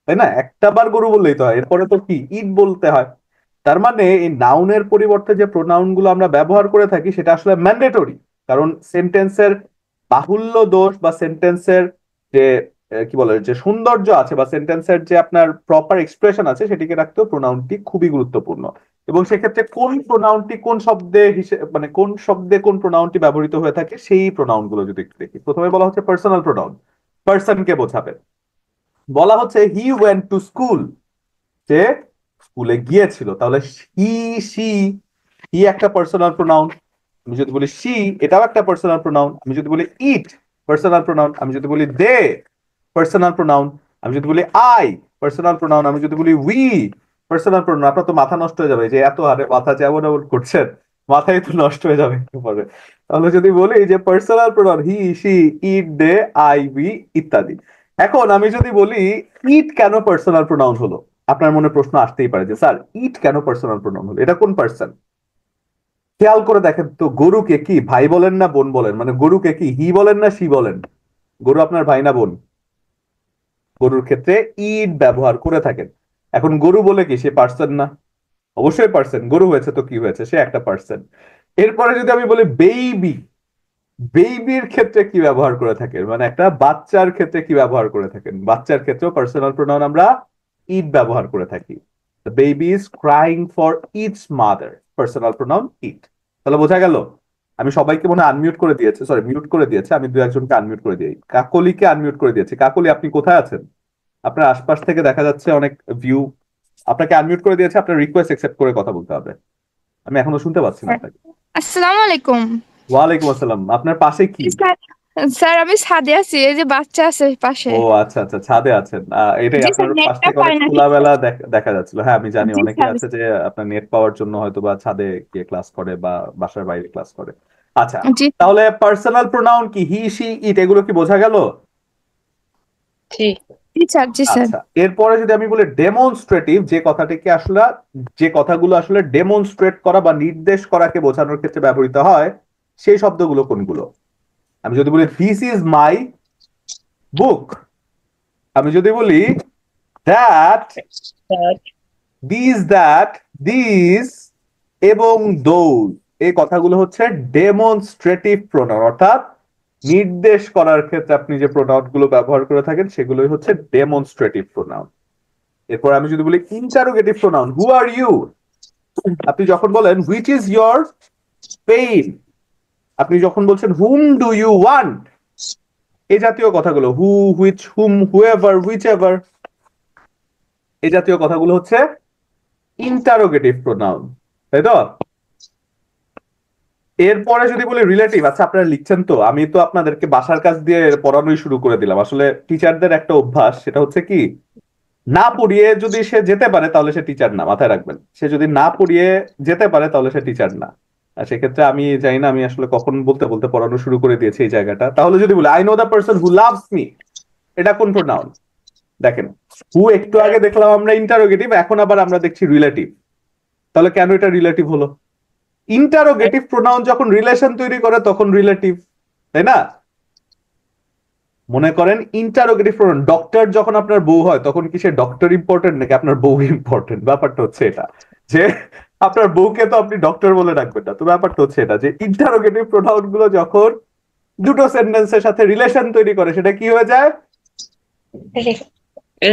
তাই না? একটা বার গরু বললেই তো হয়, এরপরে তো কি ইট বলতে হয়। তার মানে এই নাউনের পরিবর্তে যে প্রোনাউন গুলো আমরা ব্যবহার করে থাকি সেটা আসলে ম্যান্ডেটরি, কারণ সেন্টেন্সের বাহুল্য দোষ বা সেন্টেন্সের যে কি বলে যে সৌন্দর্য আছে বা সেন্টেন্সের যে আপনার প্রপার এক্সপ্রেশন আছে সেটিকে রাখতেও প্রোনাউনটি খুবই গুরুত্বপূর্ণ। এবং সেক্ষেত্রে কোন প্রোনাউনটি কোন শব্দে মানে কোন শব্দে কোন প্রোনাউনটি ব্যবহৃত হয়ে থাকে সেই প্রোনাউন গুলো যদি একটু দেখি। প্রথমে বলা হচ্ছে পার্সোনাল প্রোনাউন, পার্সনকে বোঝাবে। বলা হচ্ছে হি ওয়েন্ট টু স্কুল, যে স্কুলে গিয়েছিল, তাহলে হি সি, হি একটা পার্সোনাল প্রোনাউন। আমি যদি বলি সি, এটাও একটা পার্সোনাল প্রোনাউন। আমি যদি বলি ইট, পার্সোনাল প্রোনাউন। আমি যদি বলি দে, পার্সোনাল প্রোনাউন। আমি যদি বলি আই, পার্সোনাল প্রোনাউন। আমি যদি বলি উই, পার্সোনাল প্রোনাউন। আপনার তো মাথা নষ্ট হয়ে যাবে যে এত হারে মাথা যেমন এমন করছেন, মাথায় তো নষ্ট হয়ে যাবে একটু পরে। তাহলে যদি বলি যে personal pronoun he she it they I we ইত্যাদি। এখন আমি যদি বলি ইট কেন পার্সোনাল প্রোনাউন হলো, আপনার মনে প্রশ্ন আসতেই পারে যে স্যার ইট কেন পার্সোনাল প্রোনাউন হলো, এটা কোন পার্সন? খেয়াল করে দেখেন তো, গরুকে কি ভাই বলেন না বোন বলেন? মানে গরুকে কি হি বলেন না সি বলেন? গরু আপনার ভাই না বোন? গরুর ক্ষেত্রে ইট ব্যবহার করে থাকেন। এখন গরু বলে কি সে পার্সন না? অবশ্যই পার্সন, গরু হয়েছে তো কি হয়েছে, সে একটা পার্সন। এরপরে যদি আমি বলি বেবি, বেবির ক্ষেত্রে কি ব্যবহার করে থাকেন, মানে একটা বাচ্চার ক্ষেত্রে কি ব্যবহার করে থাকেন? বাচ্চার ক্ষেত্রেও পার্সোনাল প্রোনাউন আমরা ইট ব্যবহার করে থাকি। The baby is crying for its mother, personal pronoun it. তাহলে বোঝা গেল? আমি সবাইকে মনে আনমিউট করে দিয়েছি, সরি মিউট করে দিয়েছি, আমি দু একজনকে আনমিউট করে দিই। কাকলিকে আনমিউট করে দিয়েছি। কাকলি আপনি কোথায় আছেন? আপনার আশপাশ থেকে দেখা যাচ্ছে অনেক ভিউ, আপনাকে আনমিউট করে দিয়েছে, আপনার রিকোয়েস্ট অ্যাকসেপ্ট করে কথা বলতে হবে। আমি এখনো শুনতে পাচ্ছি না আপনাকে। আসসালামু আলাইকুম। ওয়ালাইকুম আসসালাম। আপনার পাশে কি? স্যার আমি ছাদে আছি, এই যে বাচ্চা আছে পাশে। ও আচ্ছা আচ্ছা, ছাদে আছেন। এটাই জি আপনার স্যার, পাশ নেটটা থেকে পায় অনেক না ঠিক খোলামেলা দেখা যাচ্ছিল। হ্যাঁ আমি জানি জি অনেকে স্যার। আছে যে আপনার নেট পাওয়ার জন্য হয়তো বা ছাদে গিয়ে ক্লাস করে বা বাসার বাইরে ক্লাস করে। আচ্ছা, জি তাহলে পার্সোনাল প্রোনাউন কি হি সি ইট, এগুলো কি বোঝা গেল? জি স্যার। জি স্যার। আচ্ছা, এরপরে যদি আমি বলি ডেমনস্ট্রেটিভ, যে কথাটিকে আসলে, যে কথাগুলো আসলে ডেমনস্ট্রেট করা বা নির্দেশ করাকে বোঝানোর ক্ষেত্রে ব্যবহৃত হয়, সেই শব্দগুলো কোনগুলো? আমি যদি বলি দিস ইজ মাই বুক, আমি যদি বলি দ্যাট, দিস এবং দোজ, এই কথাগুলো হচ্ছে ডেমনস্ট্রেটিভ প্রোনাউন, অর্থাৎ নির্দেশ করার ক্ষেত্রে আপনি যে প্রোনাউন গুলো ব্যবহার করে থাকেন সেগুলোই হচ্ছে ডেমনস্ট্রেটিভ প্রোনাউন। এরপর আমি যদি বলি interrogative pronoun, who are you, আপনি যখন বলেন হুইচ ইজ ইয়োর পেইন, আপনি যখন বলছেন হুম ডু ইউ ওয়ান্ট, এই জাতীয় কথাগুলো, who, which, whom, whoever, whichever, এই জাতীয় কথাগুলো হচ্ছে ইন্টারোগেটিভ প্রোনাউন, তাই তো? এরপরে যদি বলি রিলেটিভ, আচ্ছা আপনারা লিখছেন তো, আমি তো আপনাদেরকে বাসার কাজ দিয়ে পড়ানোই শুরু করে দিলাম। আসলে টিচারদের একটা অভ্যাস, সেটা হচ্ছে কি, না পড়িয়ে যদি সে যেতে পারে তাহলে সে টিচার না, মাথায় রাখবেন। সে যদি না পড়িয়ে যেতে পারে তাহলে সে টিচার না। আর সেক্ষেত্রে আমি জানি না আমি আসলে কখন বলতে বলতে পড়ানো শুরু করে দিয়েছি এই জায়গাটা। তাহলে যদি বলি I know the person who loves me, এটা কোন প্রোনাউন? দেখেন, হু একটু আগে দেখলাম আমরা ইন্টারোগেটিভ, এখন আবার আমরা দেখছি রিলেটিভ। তাহলে কেন এটা রিলেটিভ হলো? ইন্টারোগেটিভ প্রোনাউন যখন রিলেশন তৈরি করে তখন রিলেটিভ, তাই না? মনে করেন ইন্টারোগেটিভ প্রোনাউন, ডক্টর যখন আপনার বউ হয় তখন কি সে ডক্টর ইম্পর্টেন্ট নাকি আপনার বউ ইম্পর্টেন্ট? ব্যাপারটা হচ্ছে এটা যে আপনার বউকে তো আপনি ডক্টর বলে ডাকবেন না। তো ব্যাপারটা হচ্ছে এটা যে ইন্টারোগেটিভ প্রোনাউন গুলো যখন দুটো সেন্টেন্সের সাথে রিলেশন তৈরি করে সেটা কি হয়ে যায়?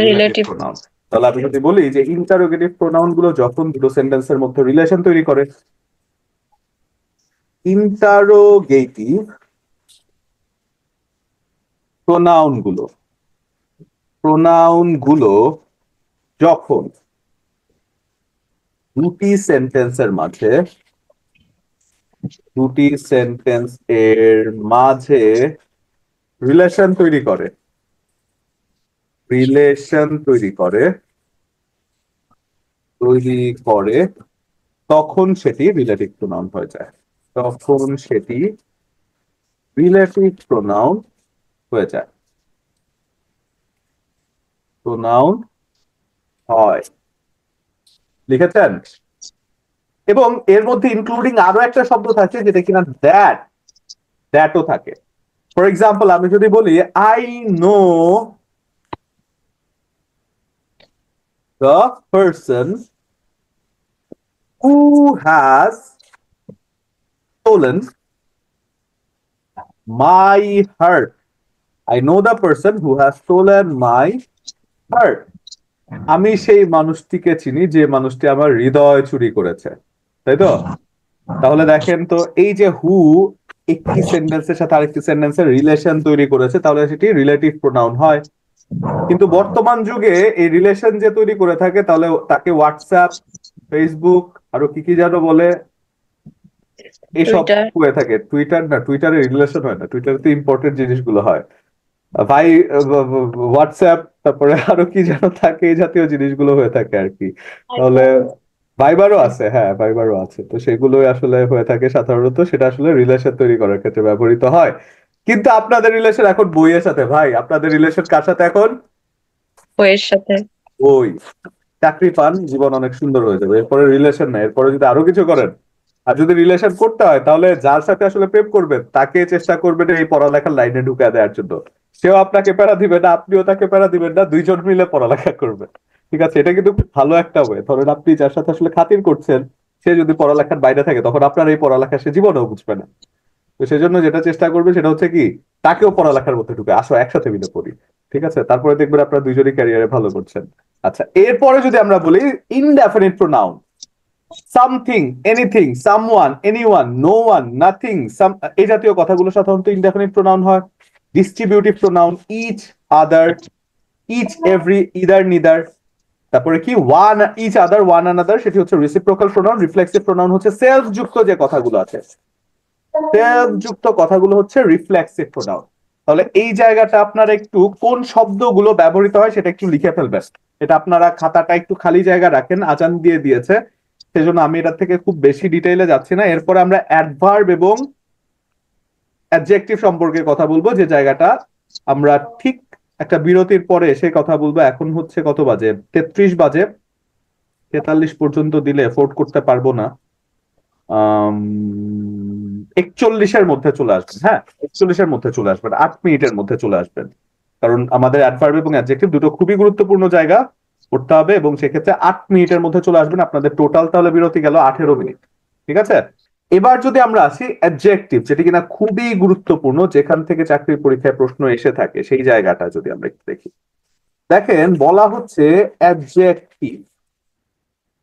Relative pronoun. তাহলে আমি যদি বলি যে ইন্টারোগেটিভ প্রোনাউন গুলো যখন দুটো সেন্টেন্সের মধ্যে রিলেশন তৈরি করে, ইন্টারোগেটিভ প্রোনাউন গুলো যখন দুটি সেন্টেন্সের মাঝে রিলেশন তৈরি করে তখন সেটি রিলেটিভ প্রোনাউন হয়ে যায়। প্রোনাউন হয়। লিখেছেন? এবং এর মধ্যে ইনক্লুডিং আরো একটা শব্দ থাকে যেটা কিনা দ্যাটও থাকে। ফর এক্সাম্পল আমি যদি বলি I know the person who has stolen my heart. I know the person who has stolen my heart. আমি সেই মানুষটিকে চিনি যে মানুষটি আমার হৃদয় চুরি করেছে, তাই তো? তাহলে দেখেন তো এই যে হু একটি সেন্টেন্সের সাথে আরেকটি সেন্টেন্সের রিলেশন তৈরি করেছে, তাহলে সেটি রিলেটিভ প্রোনাউন হয়। কিন্তু বর্তমান যুগে এই রিলেশন যে তৈরি করে থাকে তাহলে তাকে হোয়াটসঅ্যাপ, ফেসবুক, আরো কি যেন বলে, এইসব হয়ে থাকে। টুইটারে রিলেশন হয় না, টুইটারে তো ইম্পর্টেন্ট জিনিসগুলো হয়, ভাই হোয়াটসঅ্যাপ, তারপরে আরো কি যেন থাকে, এই জাতীয় জিনিসগুলো হয়ে থাকে আর কি। তাহলে ভাইবারও আছে, হ্যাঁ ভাইবারও আছে। তো সেগুলোই আসলে হয়ে থাকে সাধারণত, সেটা আসলে রিলেশন তৈরি করার ক্ষেত্রে ব্যবহৃত হয়। কিন্তু আপনাদের রিলেশন এখন বইয়ের সাথে, ভাই আপনাদের রিলেশন কার সাথে এখন? বইয়ের সাথে। বই। চাকরি পান, জীবন অনেক সুন্দর হয়ে যাবে। এরপরে রিলেশন না, এরপরে যদি আরো কিছু করেন, আর যদি রিলেশন করতে হয় তাহলে যার সাথে আসলে প্রেম করবেন তাকে চেষ্টা করবেন এই পড়ালেখার লাইনে ঢুকে দেওয়ার জন্য। সেও আপনাকে প্যারা দিবে না, আপনিও তাকে প্যারা দিবেন না, দুইজন মিলে পড়ালেখা করবেন। ঠিক আছে? এটা কিন্তু খুব ভালো একটা ওয়ে। ধরেন আপনি যার সাথে আসলে খাতির করছেন সে যদি পড়ালেখার বাইরে থাকে তখন আপনার এই পড়ালেখা সে জীবনেও বুঝবে না। তো সেজন্য যেটা চেষ্টা করবে সেটা হচ্ছে কি, তাকেও পড়ালেখার মধ্যে ঢুকে আসো, একসাথে মিলে পড়ি। ঠিক আছে? তারপরে দেখবেন আপনারা দুইজনই ক্যারিয়ারে ভালো করছেন। আচ্ছা, এরপরে যদি আমরা বলি indefinite pronoun, something, anything, someone, anyone, no one, nothing, some, এই জাতীয় কথাগুলো সাধারণত ইনডেফিনিট প্রোনাউন হয়। Distributive pronoun each, other, each, every, either, neither. তারপরে কি one, each, other, one another, সেটি হচ্ছে রেসিপ্রোকাল প্রোনাউন। রিফ্লেক্সিভ প্রোনাউন হচ্ছে সেলফ যুক্ত যে কথাগুলো আছে, সেলফ যুক্ত কথাগুলো হচ্ছে রিফ্লেক্সিভ প্রোনাউন। তাহলে এই জায়গাটা আপনারা একটু কোন শব্দগুলো ব্যবহৃত হয় সেটা একটু লিখে ফেলবেন। এটা আপনারা খাতাটা একটু খালি জায়গা রাখেন, আজান দিয়ে দিয়েছে সেজন্য আমি এটা থেকে খুব বেশি ডিটেইলে যাচ্ছি না। এরপরে আমরা অ্যাডভার্ব এবং অ্যাডজেক্টিভ সম্পর্কে কথা বলবো, যে জায়গাটা আমরা ঠিক একটা বিরতির পরে সেই কথা বলবো। এখন হচ্ছে কত বাজে? 33 বাজে। 43 পর্যন্ত দিলে এফোর্ড করতে পারবো না। 41-এর মধ্যে চলে আসবেন। হ্যাঁ, 41-এর মধ্যে চলে আসবেন, 8 মিনিটের মধ্যে চলে আসবেন। কারণ আমাদের অ্যাডভার্ব এবং অ্যাডজেক্টিভ দুটো খুবই গুরুত্বপূর্ণ জায়গা পড়তে হবে, এবং সেক্ষেত্রে 8 মিনিটের মধ্যে চলে আসবেন। আপনাদের টোটাল তাহলে বিরতি গেল 18 মিনিট। ঠিক আছে? এবার যদি আমরা আসি অ্যাডজেক্টিভ, যেটি কিনা খুবই গুরুত্বপূর্ণ, যেখান থেকে চাকরির পরীক্ষায় প্রশ্ন এসে থাকে, সেই জায়গাটা যদি আমরা একটু দেখি। দেখেন বলা হচ্ছে অ্যাডজেক্টিভ।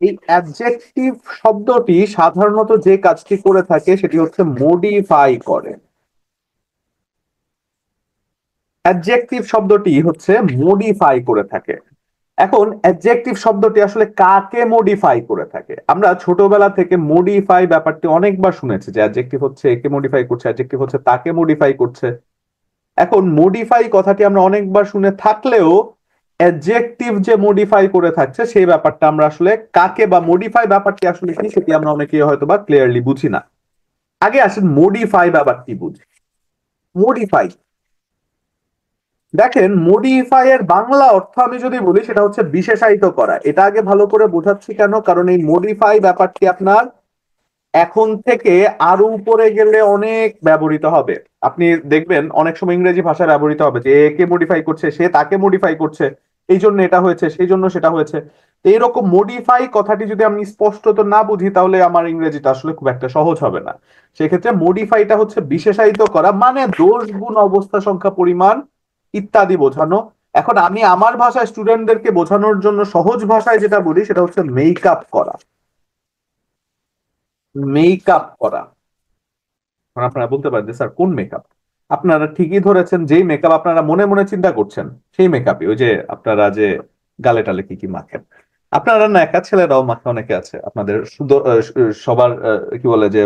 এই অ্যাডজেক্টিভ শব্দটি সাধারণত যে কাজটি করে থাকে সেটি হচ্ছে মডিফাই করে। অ্যাডজেক্টিভ শব্দটি হচ্ছে মডিফাই করে থাকে। এখন অ্যাডজেক্টিভ শব্দটি আসলে কাকে মডিফাই করে থাকে? আমরা ছোটবেলা থেকে মডিফাই ব্যাপারটি অনেকবার শুনেছি, যে অ্যাডজেক্টিভ হচ্ছে একে মডিফাই করছে, অ্যাডজেক্টিভ হচ্ছে তাকে মডিফাই করছে। এখন মডিফাই কথাটি আমরা অনেকবার শুনে থাকলেও অ্যাডজেক্টিভ যে মডিফাই করে থাকছে সেই ব্যাপারটা আমরা আসলে কাকে বা মডিফাই ব্যাপারটি আসলে কি সেটি আমরা অনেকেই হয়তো বা ক্লিয়ারলি বুঝি না। আগে আসেন মডিফাই ব্যাপারটি বুঝি। মডিফাই, দেখেন মডিফাই এর বাংলা অর্থ আমি যদি বলি সেটা হচ্ছে বিশেষায়িত করা। এটা আগে ভালো করে বোঝাচ্ছি কেন, কারণ এই মডিফাই ব্যাপারটি আপনার এখন থেকে আরো উপরে গেলে অনেক ব্যবহৃত হবে। আপনি দেখবেন অনেক সময় ইংরেজি ভাষায় ব্যবহৃত হবে যে একে মডিফাই করছে, সে তাকে মডিফাই করছে, এই জন্য এটা হয়েছে, সেই জন্য সেটা হয়েছে। তো এইরকম মডিফাই কথাটি যদি আমি স্পষ্টত না বুঝি তাহলে আমার ইংরেজিটা আসলে খুব একটা সহজ হবে না। সেক্ষেত্রে মডিফাইটা হচ্ছে বিশেষায়িত করা, মানে দোষ গুণ অবস্থা সংখ্যা পরিমাণ ইত্যাদি বোঝানো। এখন আমি আমার ভাষায় স্টুডেন্টদেরকে বোঝানোর জন্য সহজ ভাষায় যেটা বলি সেটা হচ্ছে মেকআপ করা। মেকআপ করা। আপনারা বলতে পারেন যে স্যার কোন মেকআপ? আপনারা ঠিকই ধরেছেন, যেই মেকআপ আপনারা মনে মনে চিন্তা করছেন সেই মেকআপই। ওই যে আপনারা যে গালে টালে কি কি মাখেন, আপনারা না একা, ছেলেরাও মাখে, অনেকে আছে আপনাদের সবার কি বলে যে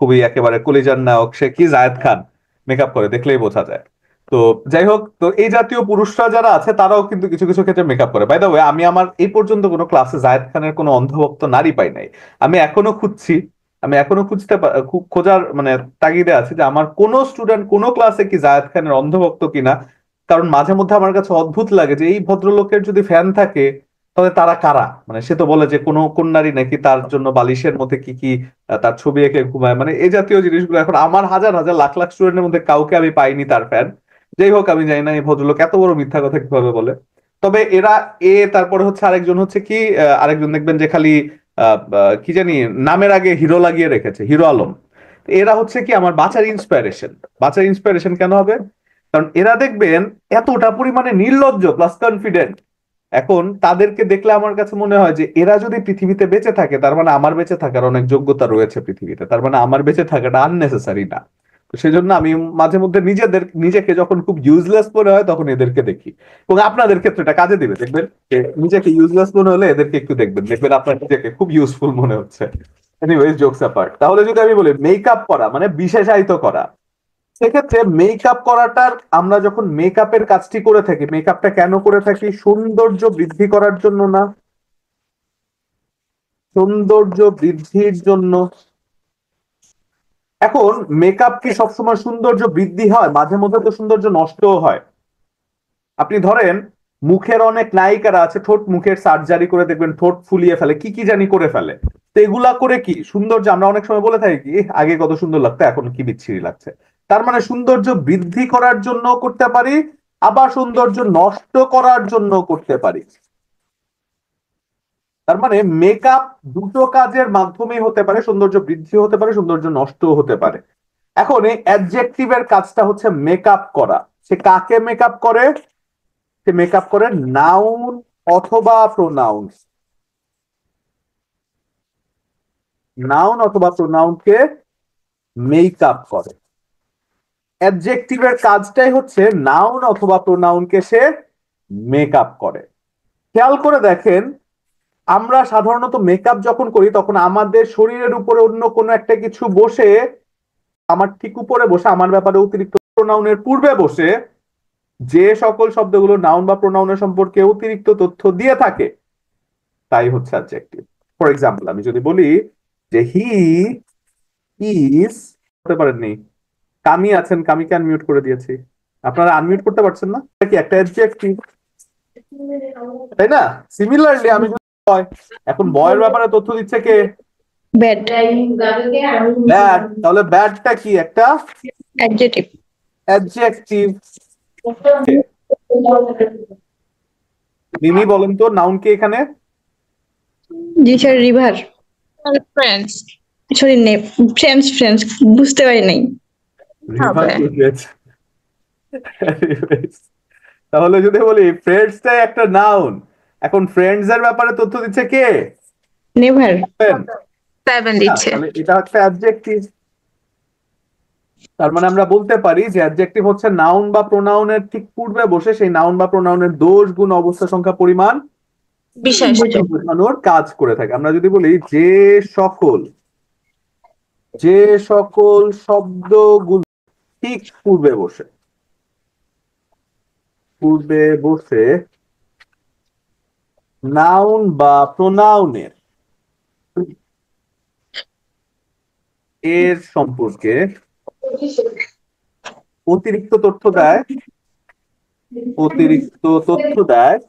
খুবই একেবারে কলিজার নায়ক সে কি জায়েদ খান মেকআপ করে, দেখলেই বোঝা যায়। তো যাই হোক, তো এই জাতীয় পুরুষরা যারা আছে তারাও কিন্তু কিছু কিছু ক্ষেত্রে মেকআপ করে। বাই দ্য ওয়ে, আমি আমার এই পর্যন্ত কোনো ক্লাসে জায়েদ খানের কোনো অন্ধভক্ত নারী পাই নাই। আমি এখনো খুঁজছি, আমি এখনো খোঁজার মানে তাগিদে আছি যে আমার কোন স্টুডেন্ট কোন ক্লাসে কি জায়েদ খানের অন্ধভক্ত কিনা। কারণ মাঝে মধ্যে আমার কাছে অদ্ভুত লাগে যে এই ভদ্রলোকের যদি ফ্যান থাকে তাহলে তারা কারা। মানে সে তো বলে যে কোন নারী নাকি তার জন্য বালিশের মধ্যে কি কি তার ছবি এঁকে ঘুমায়, মানে এই জাতীয় জিনিসগুলো। এখন আমার হাজার হাজার লাখ লাখ স্টুডেন্টের মধ্যে কাউকে আমি পাইনি তার ফ্যান। যাই হোক, আমি জানি না এই ভদ্রলোক এত বড় মিথ্যা কথা কিভাবে বলে। তবে এরা তারপরে হচ্ছে আরেকজন হচ্ছে কি আরেকজন দেখবেন যে খালি কি জানি নামের আগে হিরো লাগিয়ে রেখেছে, হিরো আলম। এরা হচ্ছে কি আমার বাঁচার ইন্সপিরেশন। বাঁচার ইন্সপিরেশন কেন হবে? কারণ এরা দেখবেন এতটা পরিমাণে নির্লজ্জ প্লাস কনফিডেন্ট। এখন তাদেরকে দেখলে আমার কাছে মনে হয় যে এরা যদি পৃথিবীতে বেঁচে থাকে তার মানে আমার বেঁচে থাকার অনেক যোগ্যতা রয়েছে পৃথিবীতে, তার মানে আমার বেঁচে থাকাটা আননেসেসারি না। তো সেজন্য আমি মাঝে মধ্যে নিজেকে যখন খুব ইউজলেস মনে হয় তখন এদেরকে দেখি। এবং আপনাদের ক্ষেত্রে এটা কাজে দিবে, দেখবেন যে নিজেকে ইউজলেস মনে হলে এদেরকে একটু দেখবেন, দেখবেন আপনার নিজেকে খুব ইউজফুল মনে হচ্ছে। এনিওয়েজ, জোকস অ্যাপার্ট, তাহলে যদি আমি বলি মেকআপ করা মানে বিশেষায়িত করা, সেক্ষেত্রে মেকআপ করাটার আমরা যখন মেকআপের কাজটি করে থাকি, মেকআপটা কেন করে থাকি? সৌন্দর্য বৃদ্ধি করার জন্য না, সৌন্দর্য বৃদ্ধির জন্য। এখন মেকআপ কি সবসময় সৌন্দর্য বৃদ্ধি হয়? মাঝে মধ্যে তো সৌন্দর্য নষ্টও হয়। আপনি ধরেন মুখের অনেক নায়িকারা আছে, ঠোঁট মুখের সার্জারি করে দেখবেন ঠোঁট ফুলিয়ে ফেলে, কি কি জানি করে ফেলে। তো এগুলা করে কি সৌন্দর্য? আমরা অনেক সময় বলে থাকি কি আগে কত সুন্দর লাগতো এখন কি বিচ্ছিরি লাগছে। তার মানে সৌন্দর্য বৃদ্ধি করার জন্য করতে পারি, আবার সৌন্দর্য নষ্ট করার জন্য করতে পারি। তার মানে মেকআপ দুটো কাজের মাধ্যমেই হতে পারে, সৌন্দর্য বৃদ্ধি হতে পারে, সৌন্দর্য নষ্টও হতে পারে। এখন এই অ্যাডজেক্টিভের কাজটা হচ্ছে মেকআপ করা। সে কাকে মেকআপ করে? সে মেকআপ করে নাউন অথবা প্রোনাউন। নাউন অথবা প্রোনাউনকে মেকআপ করে। অ্যাডজেক্টিভের কাজটাই হচ্ছে নাউন অথবা প্রোনাউনকে সে মেকআপ করে। খেয়াল করে দেখেন, আমরা সাধারণত মেকআপ যখন করি তখন আমাদের শরীরের উপরে অন্য কোনো একটা কিছু বসে, আমার ঠিক উপরে বসে, আমার ব্যাপারে অতিরিক্ত প্রোনাউনের পূর্বে বসে যে সকল শব্দগুলো নাউন বা প্রোনাউনের সম্পর্কে অতিরিক্ত তথ্য দিয়ে থাকে তাই হচ্ছে অ্যাডজেক্টিভ। ফর এক্সাম্পল, আমি যদি বলি যে হি ইজ, করতে পারেননি, কামি আছেন, কামিকে আনমিউট করে দিয়েছি, আপনারা আনমিউট করতে পারছেন না, এটা কি একটা অ্যাডজেক্টিভ? তাই না? সিমিলারলি আমি যদি বয়, এখন বয়ের ব্যাপারে তথ্য দিচ্ছে কে? Bad bad. তাহলে ব্যাডটা কি? একটা অ্যাডজেক্টিভ। অ্যাডজেক্টিভ। মিমি বলেন তো নাউন কে এখানে? জি sir, river. Friends. Sorry name, friends friends বুঝতে পারি নাই। তাহলে যদি বলি ফ্রেন্ডসটাই একটা নাউন, এখন ফ্রেন্ডস এর ব্যাপারে তথ্য দিচ্ছে কে? নেভার। সেভেন দিচ্ছে। তাহলে এটা একটা অ্যাডজেক্টিভ। তার মানে আমরা বলতে পারি যে অ্যাডজেক্টিভ হচ্ছে নাউন বা প্রোনাউনের ঠিক পূর্বে বসে সেই নাউন বা প্রোনাউনের দোষ গুণ অবস্থা সংখ্যা পরিমাণ বোঝানোর কাজ করে থাকে। আমরা যদি বলি যে সকল শব্দগুলো ঠিক পূর্বে বসে নাউন বা প্রোনাউনের এর সম্পর্কে অতিরিক্ত তথ্য দেয়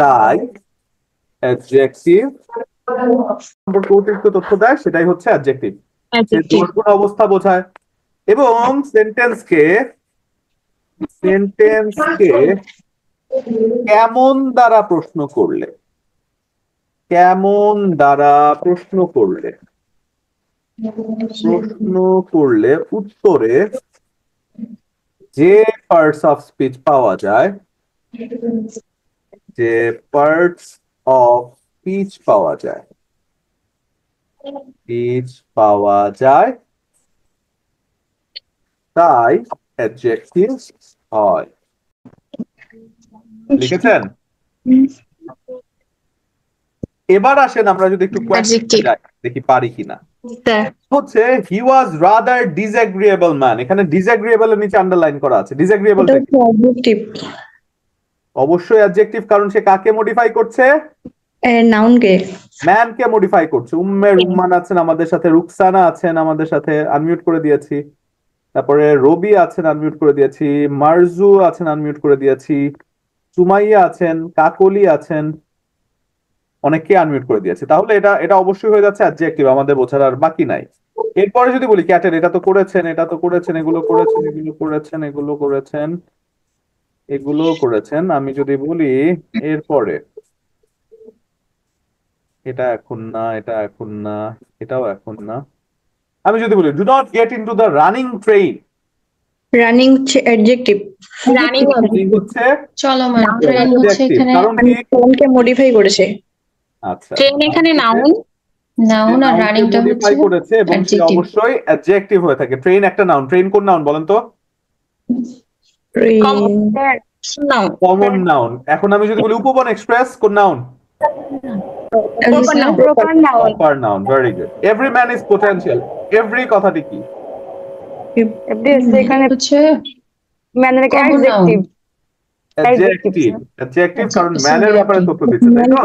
তাই অ্যাডজেক্টিভ সম্পর্কে অতিরিক্ত তথ্য দেয় সেটাই হচ্ছে অ্যাডজেক্টিভ। সে জোরপূর্ণ অবস্থা বোঝায় এবং সেন্টেন্সকে কেমন দ্বারা প্রশ্ন করলে উত্তরে যে পার্টস অফ স্পিচ পাওয়া যায় তাই অ্যাডজেক্টিভ হয়। লিখেছেন? এবার আসেন আমরা যদি একটু দেখি পারি কিনা। হচ্ছে হি ওয়াজ রাদার ডিসএগ্রিয়েবল ম্যান, এখানে ডিসএগ্রিয়েবল এর নিচে আন্ডারলাইন করা আছে। ডিসএগ্রিয়েবল অবশ্যই অ্যাডজেক্টিভ, কারণ সে কাকে মডিফাই করছে? নাউনকে, ম্যানকে মডিফাই করছে। রুম্মান আছেন আমাদের সাথে, রুকসানা আছেন আমাদের সাথে, আনমিউট করে দিয়েছি। তারপরে রবি আছেন, আনমিউট করে দিয়েছি। মারজু আছেন, আনমিউট করে দিয়েছি। সুমাইয়া আছেন, কাকলি আছেন, অনেককে আনমিউট করে দিয়েছে। তাহলে এটা অবশ্যই হয়ে যাচ্ছে অ্যাডজেক্টিভ, আমাদের বোঝার আর বাকি নাই। এরপরে যদি বলি ক্যাটের, এটা তো করেছেন, এগুলো করেছেন। আমি যদি বলি এরপরে এটা এখন না, এটাও এখন না। আমি যদি বলি do not get into the running train, running adjective, running হচ্ছে চলমান ট্রেন হচ্ছে এখানে কারণ কি নাউনকে মডিফাই করেছে। আচ্ছা, ট্রেন এখানে নাউন আর রানিংটা মডিফাই হচ্ছে করেছে এবং সে অবশ্যই অ্যাডজেক্টিভ হয়ে থাকে। ট্রেন একটা নাউন। ট্রেন কোন নাউন বলেন তো? Common noun. এখন আমি যদি বলি উপবন এক্সপ্রেস কোন noun? Proper noun. Very good. Every man is potential. Every কথাটি কি? এখানে হচ্ছে ম্যানের অ্যাডজেক্টিভ। অ্যাডজেক্টিভ কারণ ম্যানের ব্যাপারে তথ্য দিচ্ছে, তাই তো?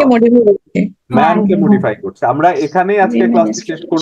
ম্যানকে মডিফাই করছে। আমরা এখানেই আজকে ক্লাসটি শেষ করব।